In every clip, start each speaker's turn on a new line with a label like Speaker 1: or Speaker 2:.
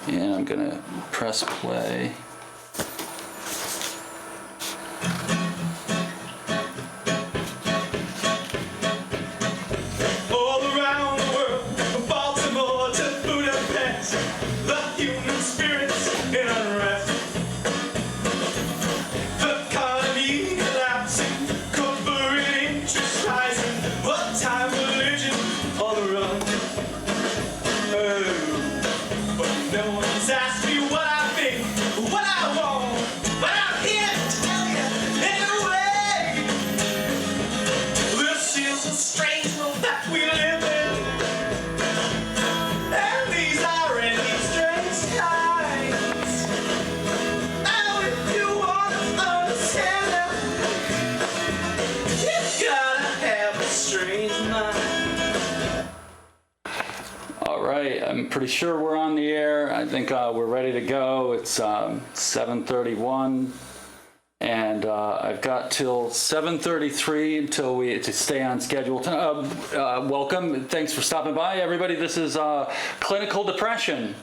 Speaker 1: And I'm gonna press play.
Speaker 2: All around the world, from Baltimore to Budapest, the human spirit's in unrest. The economy collapsing, corporate interest rising, what time religion on the run. Oh, but no one's asked me what I think, what I want, but I'm here to tell you anyway. This is a strange world that we live in, and these are really strange times. Now if you want to understand them, you gotta have a strange mind.
Speaker 1: All right, I'm pretty sure we're on the air. I think we're ready to go. It's 7:31, and I've got till 7:33 until to stay on schedule. Welcome, thanks for stopping by, everybody. This is clinical depression.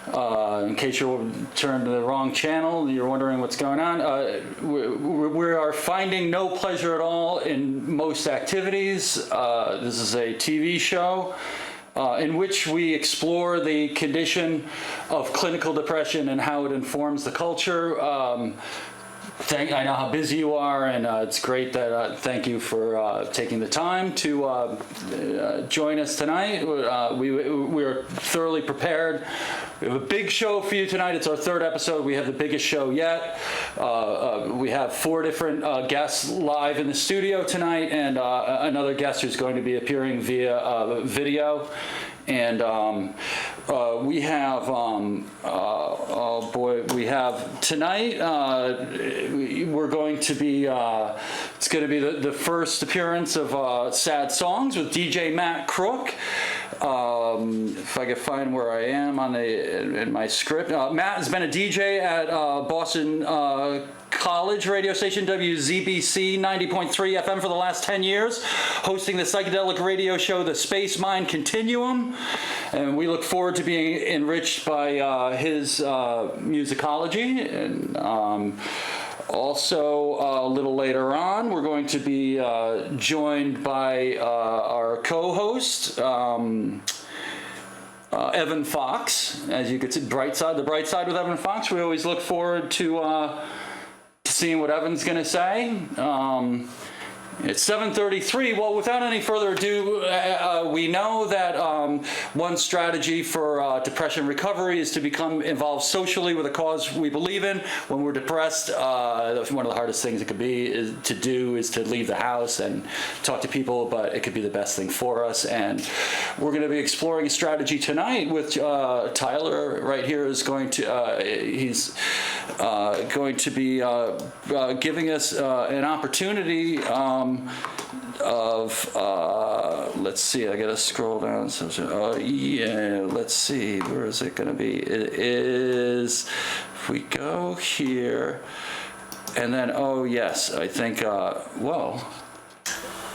Speaker 1: In case you're turned to the wrong channel, you're wondering what's going on. We are finding no pleasure at all in most activities. This is a TV show in which we explore the condition of clinical depression and how it informs the culture. I know how busy you are, and it's great that thank you for taking the time to join us tonight. We're thoroughly prepared. We have a big show for you tonight. It's our third episode. We have the biggest show yet. We have 4 different guests live in the studio tonight, and another guest who's going to be appearing via video. And we have, oh boy, we have tonight, we're going to be, it's going to be the first appearance of Sad Songs with DJ Matt Crook. If I can find where I am in my script. Matt has been a DJ at Boston College radio station WZBC 90.3 FM for the last 10 years, hosting the psychedelic radio show The Space Mind Continuum, and we look forward to being enriched by his musicology. And also a little later on, we're going to be joined by our co-host Evan Fox. As you can see, the bright side with Evan Fox. We always look forward to seeing what Evan's going to say. It's 7:33. Well, without any further ado, we know that one strategy for depression recovery is to become involved socially with a cause we believe in. When we're depressed, one of the hardest things it could be is to leave the house and talk to people, but it could be the best thing for us. And we're going to be exploring a strategy tonight with Tyler right here is going to, he's going to be giving us an opportunity of let's see, I gotta scroll down. Yeah, let's see, where is it gonna be? It is, if we go here, and then, oh yes, I think, well,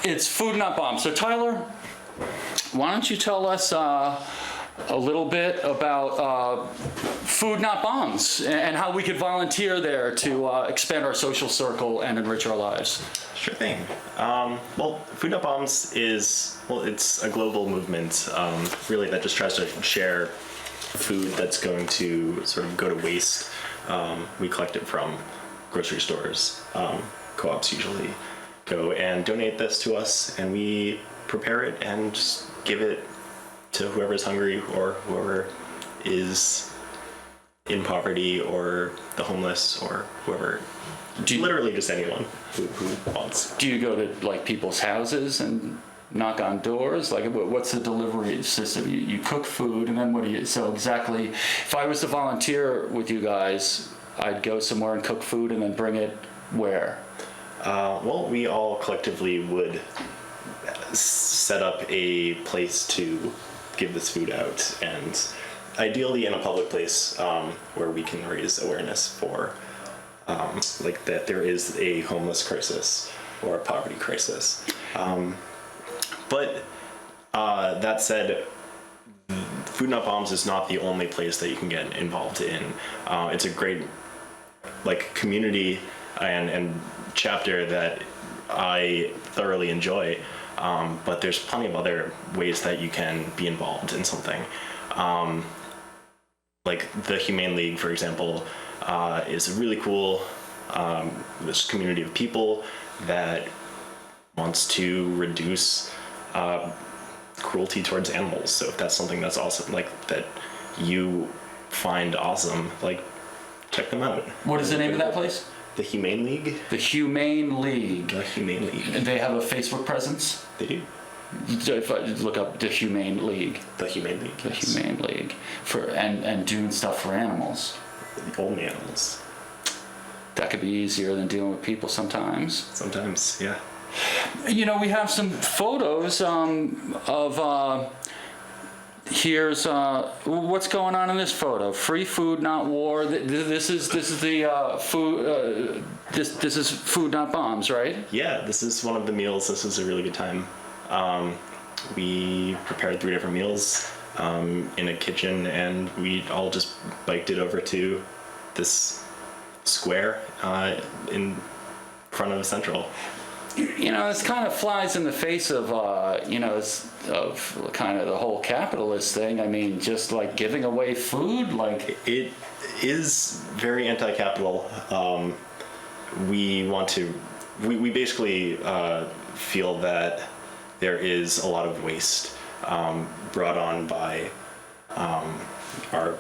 Speaker 1: it's Food Not Bombs. So Tyler, why don't you tell us a little bit about Food Not Bombs and how we could volunteer there to expand our social circle and enrich our lives.
Speaker 3: Sure thing. Well, Food Not Bombs is, well, it's a global movement, really, that just tries to share food that's going to sort of go to waste. We collect it from grocery stores. Co-ops usually go and donate this to us, and we prepare it and just give it to whoever's hungry or whoever is in poverty or the homeless or whoever. Literally just anyone who wants.
Speaker 1: Do you go to like people's houses and knock on doors? Like, what's the delivery system? You cook food, and then what do you? So exactly, if I was to volunteer with you guys, I'd go somewhere and cook food, and then bring it where?
Speaker 3: Well, we all collectively would set up a place to give this food out, and ideally in a public place where we can raise awareness for. Like that there is a homeless crisis or a poverty crisis. But that said, Food Not Bombs is not the only place that you can get involved in. It's a great community and chapter that I thoroughly enjoy. But there's plenty of other ways that you can be involved in something. Like the Humane League, for example, is a really cool this community of people that wants to reduce cruelty towards animals. So if that's something that's awesome, that you find awesome, check them out.
Speaker 1: What is the name of that place?
Speaker 3: The Humane League.
Speaker 1: The Humane League.
Speaker 3: The Humane League.
Speaker 1: And they have a Facebook presence?
Speaker 3: They do.
Speaker 1: If I look up the Humane League.
Speaker 3: The Humane League.
Speaker 1: The Humane League. And doing stuff for animals.
Speaker 3: Only animals.
Speaker 1: That could be easier than dealing with people sometimes.
Speaker 3: Sometimes, yeah.
Speaker 1: We have some photos of here's what's going on in this photo. Free food, not war. This is the food. This is Food Not Bombs, right?
Speaker 3: Yeah, this is one of the meals. This was a really good time. We prepared 3 different meals in a kitchen, and we all just biked it over to this square in front of Central.
Speaker 1: This kind of flies in the face of, of kind of the whole capitalist thing. I mean, just like giving away food,
Speaker 3: It is very anti-capital. We basically feel that there is a lot of waste brought on by our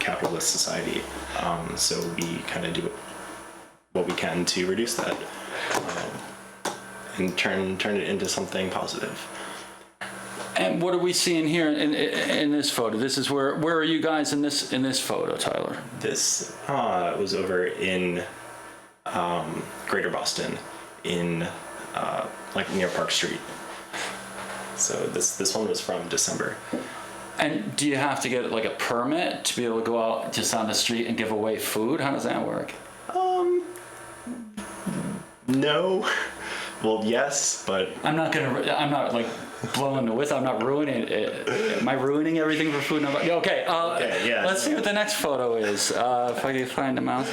Speaker 3: capitalist society. So we kind of do what we can to reduce that. And turn it into something positive.
Speaker 1: And what are we seeing here in this photo? This is where are you guys in this photo, Tyler?
Speaker 3: This was over in Greater Boston, in near Park Street. So this one was from December.
Speaker 1: And do you have to get a permit to be able to go out just on the street and give away food? How does that work?
Speaker 3: No. Well, yes, but
Speaker 1: I'm not blowing the whistle. I'm not ruining it. Am I ruining everything for Food Not? Okay.
Speaker 3: okay, yeah.
Speaker 1: Let's see what the next photo is. If I can find them out.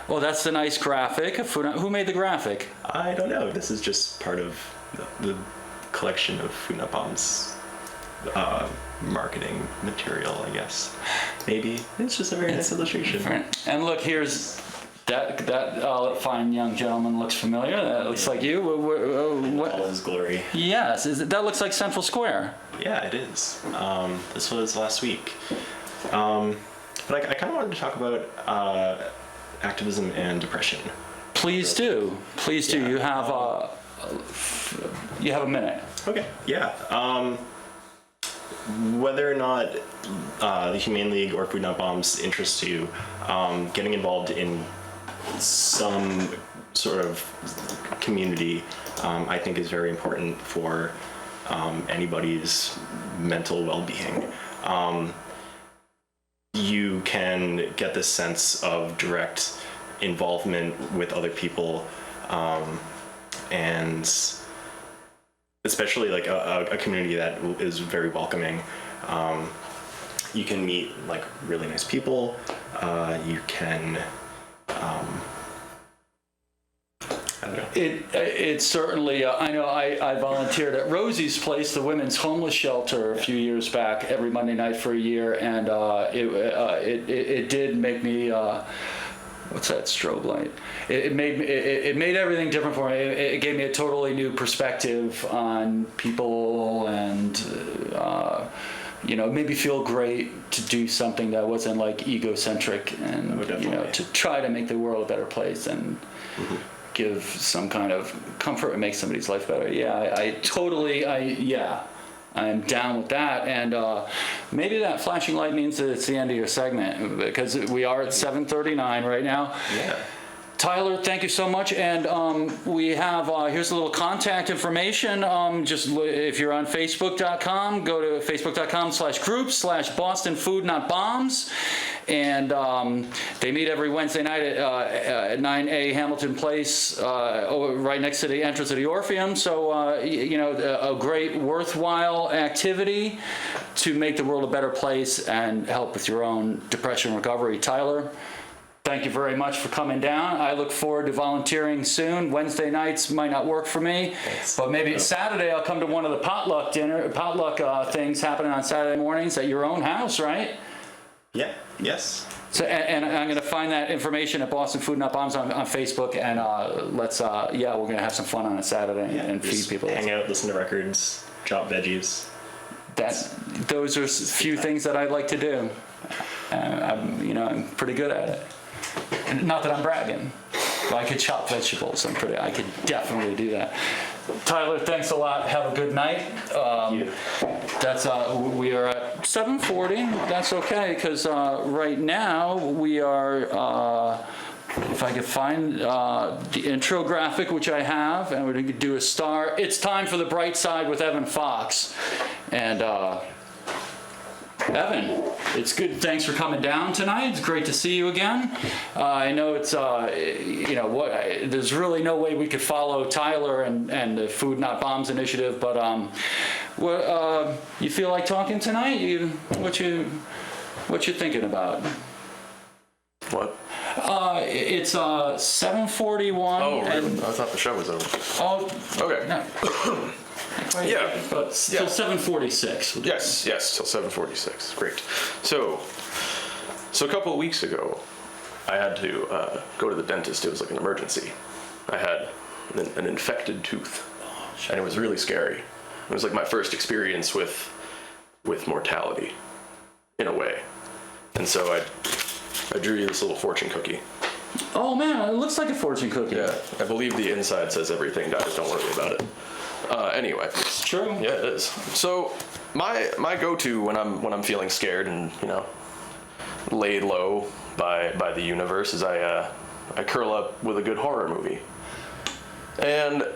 Speaker 1: Well, that's the nice graphic. Who made the graphic?
Speaker 3: I don't know. This is just part of the collection of Food Not Bombs marketing material, I guess. Maybe it's just a very nice illustration.
Speaker 1: Different. And look, here's that fine young gentleman looks familiar. That looks like you. What?
Speaker 3: All his glory.
Speaker 1: Yes, that looks like Central Square.
Speaker 3: Yeah, it is. This was last week. But I kind of wanted to talk about activism and depression.
Speaker 1: Please do. Please do.
Speaker 3: Yeah.
Speaker 1: You have a minute.
Speaker 3: Okay. Yeah. Whether or not the Humane League or Food Not Bombs interests you, getting involved in some sort of community, I think is very important for anybody's mental well-being. You can get this sense of direct involvement with other people, and especially a community that is very welcoming. You can meet really nice people. You can I don't know.
Speaker 1: It certainly. I know. I volunteered at Rosie's Place, the women's homeless shelter, a few years back, every Monday night for a year, and it did make me. What's that strobe light? It made everything different for me. It gave me a totally new perspective on people, and it made me feel great to do something that wasn't egocentric, and to try to make the world a better place and give some kind of comfort and make somebody's life better. Yeah, I'm down with that, and maybe that flashing light means that it's the end of your segment, because we are at 7:39 right now.
Speaker 3: Yeah.
Speaker 1: Tyler, thank you so much, and we have, here's a little contact information. Just if you're on Facebook.com, go to facebook.com/groups/Boston Food Not Bombs, and they meet every Wednesday night at 9A Hamilton Place, right next to the entrance of the Orpheum. So, a great, worthwhile activity to make the world a better place and help with your own depression recovery. Tyler, thank you very much for coming down. I look forward to volunteering soon. Wednesday nights might not work for me, but maybe Saturday I'll come to one of the potluck things happening on Saturday mornings at your own house, right?
Speaker 3: Yeah. Yes.
Speaker 1: So, and I'm going to find that information at Boston Food Not Bombs on Facebook, and we're going to have some fun on a Saturday and feed people.
Speaker 3: Hang out, listen to records, chop veggies.
Speaker 1: Those are few things that I like to do. I'm pretty good at it. Not that I'm bragging. I could chop vegetables. I could definitely do that. Tyler, thanks a lot. Have a good night. We are at 7:40. That's okay, because right now we are. If I could find the intro graphic, which I have, and we're going to do a star. It's time for The Bright Side with Evan Fox, and. Evan, it's good. Thanks for coming down tonight. It's great to see you again. I know it's, there's really no way we could follow Tyler and the Food Not Bombs initiative, but you feel like talking tonight? What you thinking about?
Speaker 4: What?
Speaker 1: It's 7:41.
Speaker 4: Oh, really? I thought the show was over.
Speaker 1: Oh,
Speaker 4: okay.
Speaker 1: No.
Speaker 4: Yeah.
Speaker 1: But till 7:46.
Speaker 4: Yes, till 7:46. Great. So a couple of weeks ago, I had to go to the dentist. It was like an emergency. I had an infected tooth, and it was really scary. It was like my first experience with mortality, in a way. And so I drew you this little fortune cookie.
Speaker 1: Oh man, it looks like a fortune cookie.
Speaker 4: Yeah, I believe the inside says everything dies. Don't worry about it. Anyway,
Speaker 1: it's true.
Speaker 4: Yeah, it is. So my go-to when I'm feeling scared and laid low by the universe is I curl up with a good horror movie. And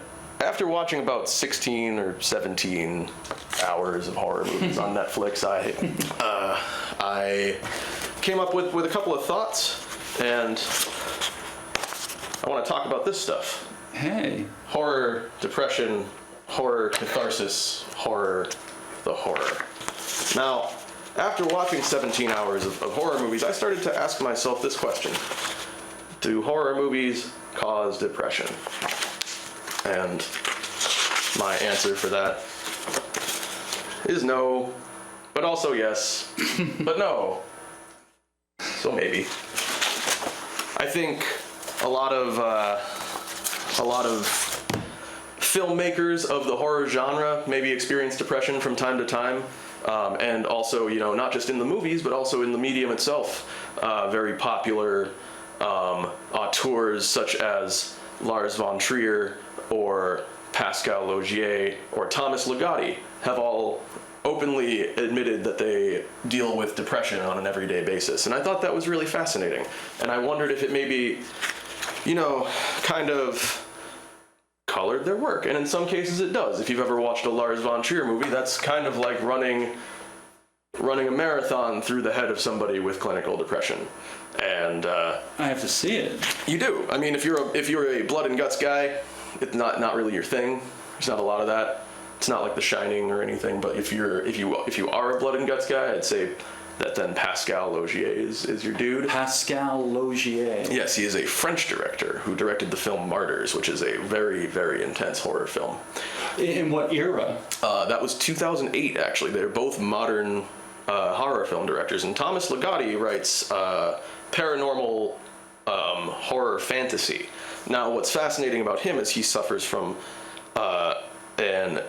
Speaker 4: after watching about 16 or 17 hours of horror movies on Netflix, I came up with a couple of thoughts, and I want to talk about this stuff.
Speaker 1: Hey.
Speaker 4: Horror, depression, horror, catharsis, horror, the horror. Now, after watching 17 hours of horror movies, I started to ask myself this question. Do horror movies cause depression? And my answer for that is no, but also yes, but no. So maybe. I think a lot of filmmakers of the horror genre maybe experience depression from time to time, and also, not just in the movies, but also in the medium itself. Very popular auteurs such as Lars von Trier or Pascal Laugier or Thomas Ligotti have all openly admitted that they deal with depression on an everyday basis. And I thought that was really fascinating. And I wondered if it maybe, kind of colored their work. And in some cases it does. If you've ever watched a Lars von Trier movie, that's kind of like running a marathon through the head of somebody with clinical depression. And
Speaker 1: I have to see it.
Speaker 4: You do. I mean, if you're a blood and guts guy, it's not really your thing. There's not a lot of that. It's not like The Shining or anything. But if you are a blood and guts guy, I'd say that then Pascal Laugier is your dude.
Speaker 1: Pascal Laugier.
Speaker 4: Yes, he is a French director who directed the film Martyrs, which is a very, very intense horror film.
Speaker 1: In what era?
Speaker 4: That was 2008, actually. They're both modern horror film directors. And Thomas Ligotti writes paranormal horror fantasy. Now, what's fascinating about him is he suffers from an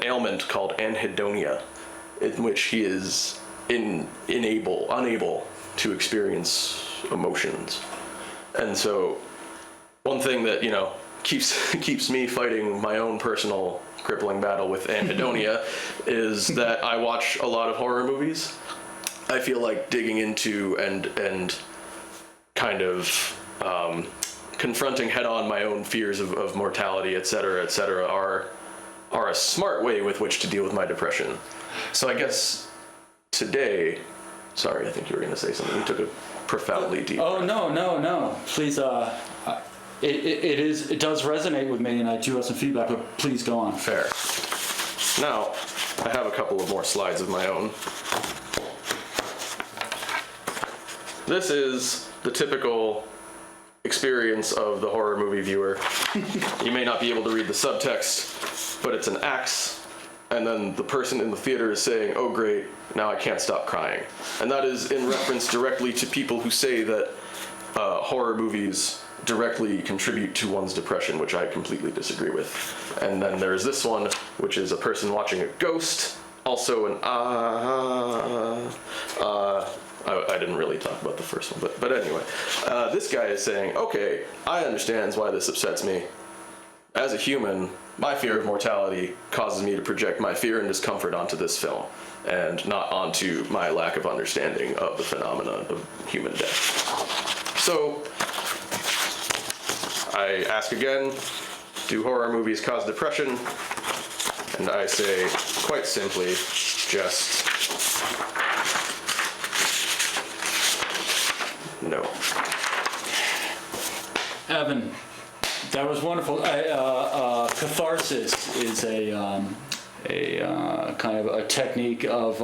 Speaker 4: ailment called anhedonia, in which he is unable to experience emotions. And so one thing that keeps me fighting my own personal crippling battle with anhedonia is that I watch a lot of horror movies. I feel like digging into and kind of confronting head-on my own fears of mortality, et cetera, are a smart way with which to deal with my depression. So I guess today Sorry, I think you were going to say something. You took a profoundly deep
Speaker 1: Oh,
Speaker 4: breath.
Speaker 1: no. Please, it does resonate with me, and I do have some feedback, but please go on.
Speaker 4: Fair. Now, I have a couple of more slides of my own. This is the typical experience of the horror movie viewer. You may not be able to read the subtext, but it's an axe, and then the person in the theater is saying, "Oh great, now I can't stop crying." And that is in reference directly to people who say that horror movies directly contribute to one's depression, which I completely disagree with. And then there's this one, which is a person watching a ghost, also an I didn't really talk about the first one, but anyway. This guy is saying, okay, I understand why this upsets me. As a human, my fear of mortality causes me to project my fear and discomfort onto this film, and not onto my lack of understanding of the phenomenon of human death. So, I ask again, do horror movies cause depression? And I say, quite simply, just no.
Speaker 1: Evan, that was wonderful. Catharsis is a kind of a technique of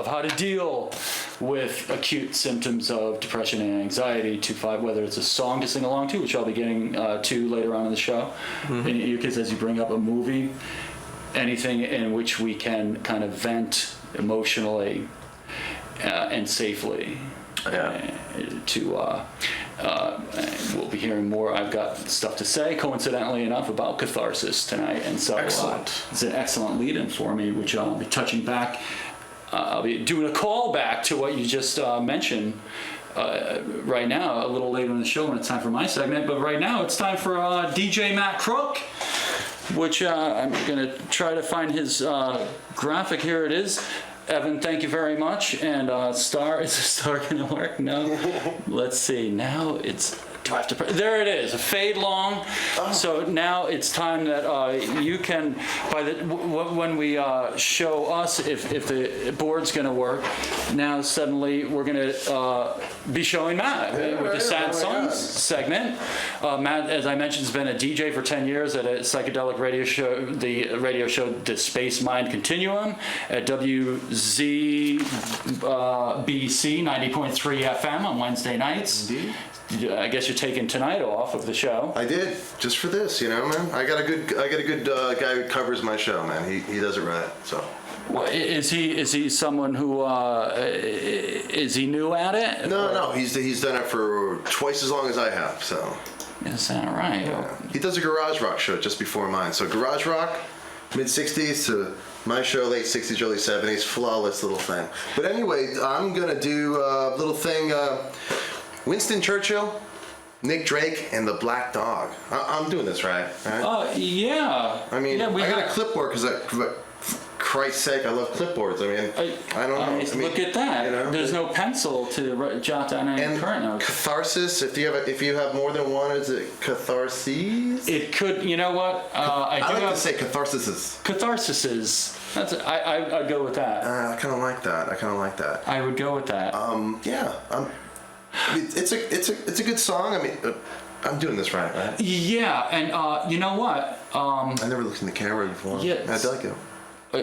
Speaker 1: how to deal with acute symptoms of depression and anxiety to find whether it's a song to sing along to, which I'll be getting to later on in the show. Because as you bring up a movie, anything in which we can kind of vent emotionally and safely. We'll be hearing more. I've got stuff to say, coincidentally enough, about catharsis tonight, and so it's an excellent lead-in for me, which I'll be touching back. I'll be doing a call back to what you just mentioned right now, a little later in the show when it's time for my segment. But right now, it's time for DJ Matt Crook, which I'm going to try to find his graphic. Here it is. Evan, thank you very much. And is the star going to work? No. Let's see. Now it's. Do I have to? There it is. A fade long. Oh. So now it's time that you can. When we show us if the board's going to work. Now suddenly we're going to be showing Matt with the Sad Songs segment. Matt, as I mentioned, has been a DJ for 10 years at a psychedelic radio show, the radio show The Space Mind Continuum at WZBC 90.3 FM on Wednesday nights.
Speaker 5: Indeed.
Speaker 1: I guess you're taking tonight off of the show.
Speaker 5: I did, just for this, man. I got a good guy who covers my show, man. He does it right. So.
Speaker 1: Well, is he someone who is he new at it?
Speaker 5: No. He's done it for twice as long as I have. So.
Speaker 1: Is that right?
Speaker 5: Yeah. He does a garage rock show just before mine. So garage rock, mid '60s to my show, late '60s, early '70s. Flawless little thing. But anyway, I'm gonna do a little thing. Winston Churchill, Nick Drake, and the Black Dog. I'm doing this right?
Speaker 1: Yeah.
Speaker 5: I mean, I got a clipboard because for Christ's sake, I love clipboards. I mean, I don't know.
Speaker 1: Look at that. There's no pencil to jot down any current notes.
Speaker 5: Catharsis. If you have more than one, is it catharses?
Speaker 1: It could. You know what?
Speaker 5: I like to say catharsis.
Speaker 1: Catharsis. I'd go with that.
Speaker 5: I kind of like that.
Speaker 1: I would go with that.
Speaker 5: Yeah. It's a good song. I mean, I'm doing this right?
Speaker 1: Yeah, and you know what?
Speaker 5: I never looked in the camera before.
Speaker 1: Yeah,
Speaker 5: I like it.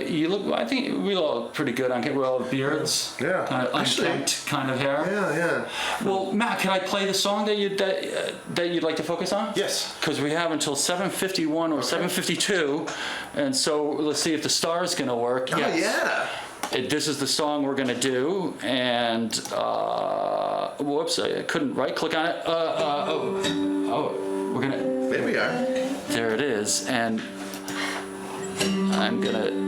Speaker 1: You look. I think we all look pretty good on camera. We all have beards.
Speaker 5: Yeah.
Speaker 1: Kind of unkempt kind of hair.
Speaker 5: Yeah.
Speaker 1: Well, Matt, can I play the song that you'd like to focus on?
Speaker 5: Yes.
Speaker 1: Because we have until 7:51 or 7:52, and so let's see if the star is going to work.
Speaker 5: Oh yeah.
Speaker 1: This is the song we're going to do, and whoops, I couldn't right-click on it. We're going to...
Speaker 5: There we are.
Speaker 1: There it is, and I'm going to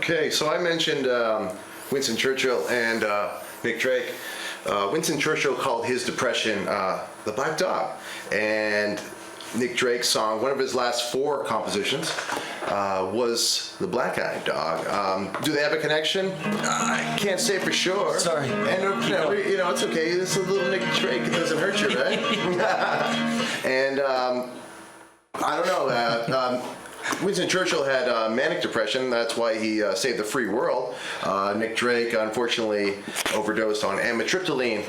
Speaker 5: Okay, so I mentioned Winston Churchill and Nick Drake. Winston Churchill called his depression the Black Dog, and Nick Drake's song, one of his last 4 compositions, was the Black Eyed Dog. Do they have a connection? I can't say for sure.
Speaker 1: Sorry.
Speaker 5: And you know, it's okay. It's a little Nick Drake. It doesn't hurt you, right? And I don't know. Winston Churchill had manic depression. That's why he saved the free world. Nick Drake, unfortunately, overdosed on amitriptyline.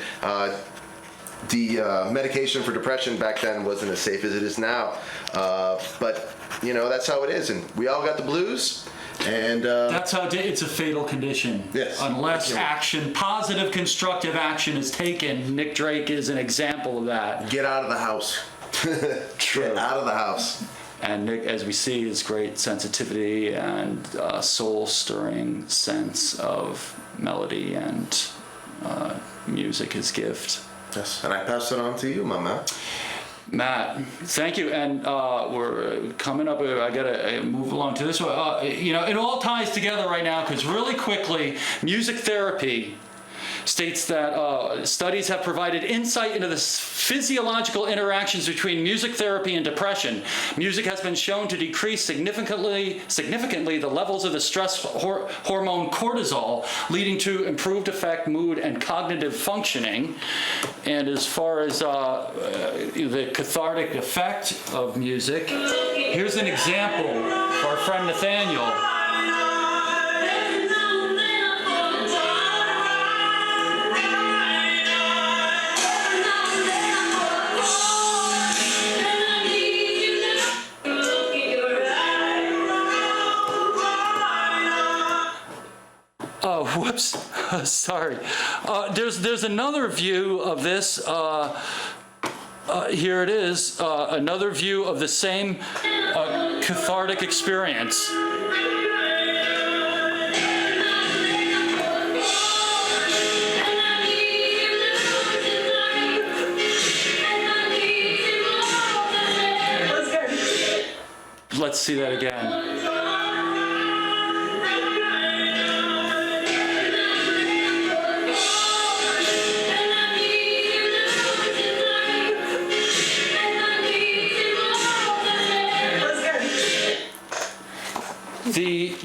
Speaker 5: The medication for depression back then wasn't as safe as it is now. But, you know, that's how it is. And we all got the blues. And
Speaker 6: That's how it's a fatal condition.
Speaker 5: Yes.
Speaker 6: Unless action, positive, constructive action is taken. Nick Drake is an example of that.
Speaker 5: get out of the house. Get out of the house.
Speaker 1: And Nick, as we see, his great sensitivity and soul-stirring sense of melody and music, his gift.
Speaker 5: Yes. And I pass it on to you, my man.
Speaker 1: Matt, thank you. And we're coming up. I gotta move along to this one. You know, it all ties together right now because really quickly, music therapy states that studies have provided insight into the physiological interactions between music therapy and depression. Music has been shown to decrease significantly the levels of the stress hormone cortisol, leading to improved affect, mood, and cognitive functioning. And as far as the cathartic effect of music, here's an example for our friend Nathaniel. Oh, whoops. Sorry. There's another view of this. Here it is. Another view of the same cathartic experience. Let's see that again.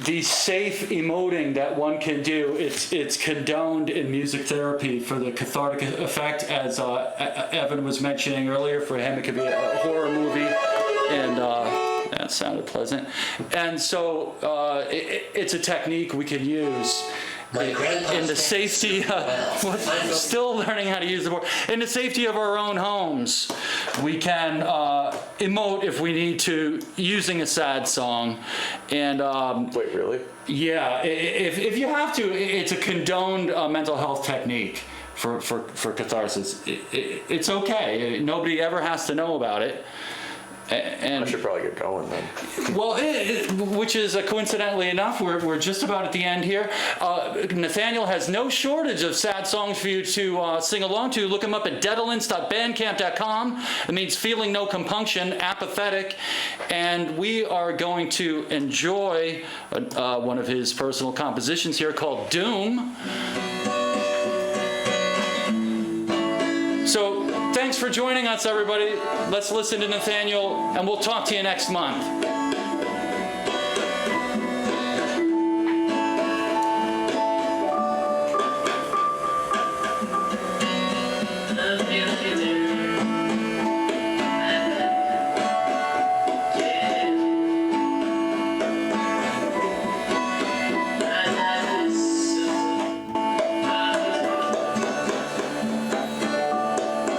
Speaker 1: The safe emoting that one can do, it's condoned in music therapy for the cathartic effect, as Evan was mentioning earlier. For him, it could be a horror movie, and that sounded pleasant. And so it's a technique we can use in the safety, still learning how to use the board. In the safety of our own homes, we can emote if we need to, using a sad song. And
Speaker 4: Wait, really?
Speaker 1: yeah, if you have to, it's a condoned mental health technique for catharsis. It's okay. Nobody ever has to know about it. And
Speaker 4: I should probably get going then.
Speaker 1: well, which is coincidentally enough, we're just about at the end here. Nathaniel has no shortage of sad songs for you to sing along to. Look him up at dedalence.bandcamp.com. It means feeling no compunction, apathetic. And we are going to enjoy one of his personal compositions here called Doom. So thanks for joining us, everybody. Let's listen to Nathaniel, and we'll talk to you next month.
Speaker 2: The